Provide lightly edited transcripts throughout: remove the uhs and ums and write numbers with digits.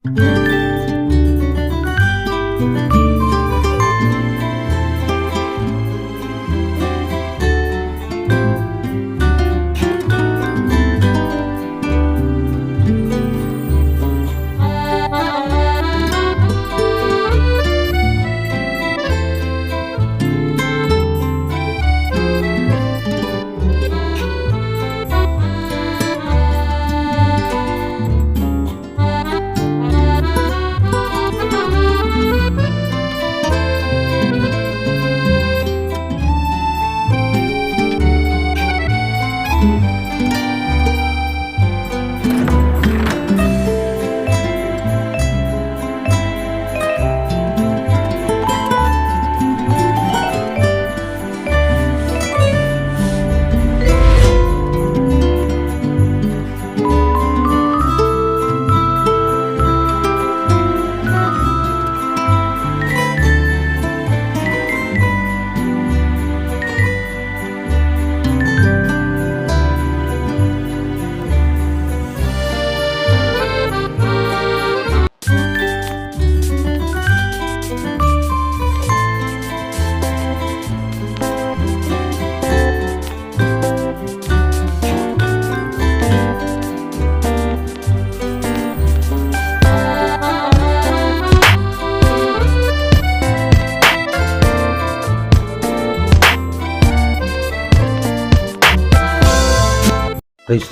Praise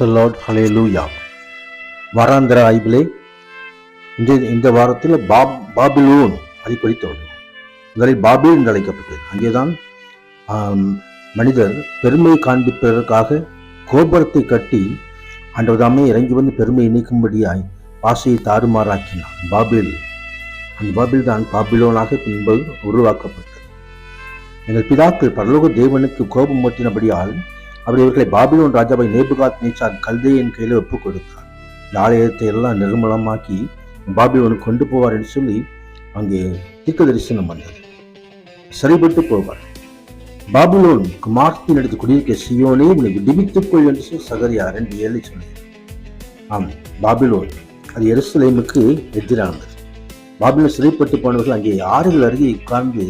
the Lord, Hallelujah. வாராந்திர ஆய்விலே இந்த வாரத்தில் பாபிலோன் அதை படித்தோம். முதலில் பாபில் என்று அழைக்கப்பட்டது. அங்கேதான் மனிதர் பெருமையை காண்பிப்பதற்காக கோபுரத்தை கட்டி ஆண்டவர்தாமே இறங்கி வந்து பெருமையை நீக்கும்படியாய் பாசையை தாறுமாறாக்கினான். அந்த பாபில் தான் பாபிலோனாக பின்பு உருவாக்கப்பட்டது. எங்கள் பிதாக்கள் பரலோக தேவனுக்கு கோபம் மூட்டினபடியால் அவர் இவர்களை பாபிலோன் ராஜாவை நேபுகாத்நேச்சார் கல்தேயன் கையில் ஒப்புக் கொடுத்தார். இந்த ஆலயத்தை எல்லாம் நிர்மலமாக்கி பாபிலோனுக்கு கொண்டு போவார் என்று சொல்லி அங்கே தீர்க்க தரிசனம் வந்தது. சரிபட்டு போவார். பாபிலோன் குமாரத்தின் எடுத்து குடியிருக்க சியோனே உன்னை விடுவித்துக்கொள் என்று சகரியா 2:7 சொன்னது. ஆம், பாபிலோன் அது எருசலேமுக்கு எதிரானது. பாபிலோன் சிறைப்பட்டு போனவர்கள் அங்கே ஆறுகள் அருகே உட்கார்ந்து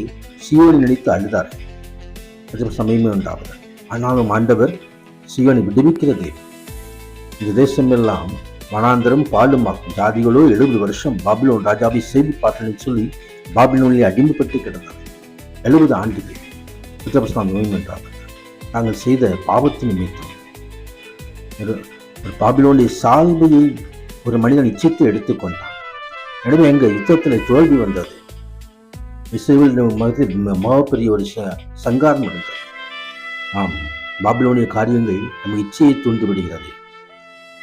சியோனை நினைத்து அழுதார்கள். சமயமே உண்டாவது. ஆனாலும் ஆண்டவர் சியோனை விடுவிக்கிறது. இந்த தேசம் எல்லாம் வனாந்தரம் பாலுமாக்கும். ஜாதிகளோ 70 வருஷம் பாபிலோன் ராஜாவை செய்தி பார்த்தேன்னு சொல்லி பாபிலோனில் அடிமைப்பட்டு கிடந்தார். 70 ஆண்டுகள் என்றார்கள். நாங்கள் செய்த பாவத்தின் நிமித்தம் ஒரு பாபிலோனிய சால்வையை ஒரு மனிதன் இச்சைத்து எடுத்துக்கொண்டான். எனவே எங்கள் யுத்தத்தில் தோல்வி வந்தது. இஸ்ரவேல் பெரிய ஒரு சங்காரம் நடந்தது. ஆம், பாபிலோனிய காரியங்கள் நம்ம இச்சையை தூண்டு விடுகிறது.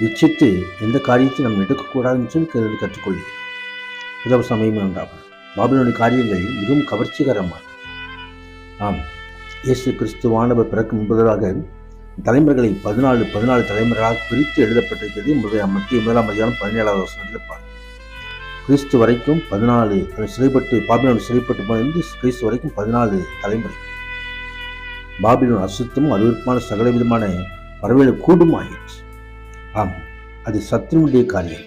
இச்சித்து எந்த காரியத்தை நம்ம எடுக்கக்கூடாதுன்னு சொல்லி கற்றுக்கொள்கிறோம். சமயமே உண்டாகும். பாபிலோனிய காரியங்கள் மிகவும் கவர்ச்சிகரமானது. ஆம், இயேசு கிறிஸ்துவானவர் பிறக்கும் முன்பதாக தலைமுறைகளை 14 தலைமுறைகளாக பிரித்து எழுதப்பட்டிருக்கிறது. மத்திய 1:17 வசனத்தில் கிறிஸ்து வரைக்கும் 14 பாபிலோன் சிறைப்பட்டு போனது. கிறிஸ்து வரைக்கும் 14 தலைமுறை. பாபிலோன் அசுத்தமும் அருவருப்பான சகல விதமான வரவேல கூடும் ஆயிடுச்சு. ஆம், அது சத்துருடைய காரியம்,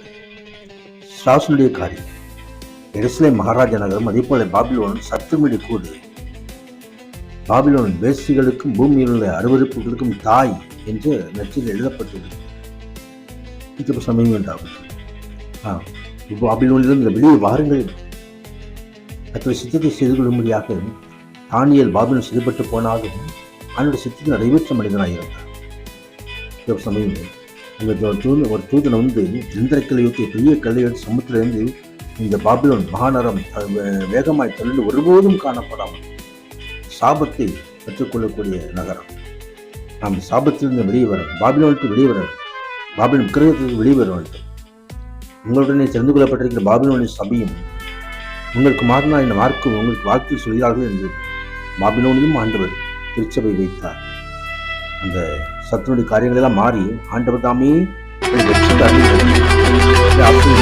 சாசனுடைய காரியம். எருசலேம் மகாராஜா நகரம், அதே போல பாபிலோன் சத்துருடைய கூடு. பாபிலோன் வேசிகளுக்கும் பூமியில் உள்ள அருவருப்புகளுக்கும் தாய் என்று நெற்றில் எழுதப்பட்டுள்ளது. சமயம் உண்டாகும். பாபிலோனிலிருந்து வெளியே வாருங்கள், அத்தகைய சித்தத்தை செய்து கொள்ளும்படியாக தானியேல் பாபிலோன் சிறைப்பட்டு போனாலும் அவனுடைய சித்தத்தில் நிறைவேற்ற மனிதனாக இருந்தார். சமயம் ஒரு தூதனை வந்து இந்திரக்கல்லை ஊற்றி பெரிய கல்லை எடுத்து சமுத்திலிருந்து இந்த பாபிலோன் மகாநகரம் வேகமாய் தள்ளி ஒருபோதும் காணப்படாமல் சாபத்தை பெற்றுக்கொள்ளக்கூடிய நகரம். நாம் சாபத்திலிருந்து வெளியே வர, பாபிலோனுக்கு வெளியே வர, பாபிலோன் கிரகத்திற்கு வெளியே வர வேண்டும். உங்களுடனே தெரிந்து கொள்ளப்பட்டிருக்கிற பாபிலோனின் சபையும் உங்களுக்கு மாறினா இந்த மார்க்கும் உங்களுக்கு வாழ்க்கை சொல்கிறார்கள் என்று பாபிலோனிலும் ஆண்டவர் திருச்சபை வைத்தார். அந்த சத்துனுடைய காரியங்கள் எல்லாம் மாறி ஆண்டவர் தாமே வெற்றி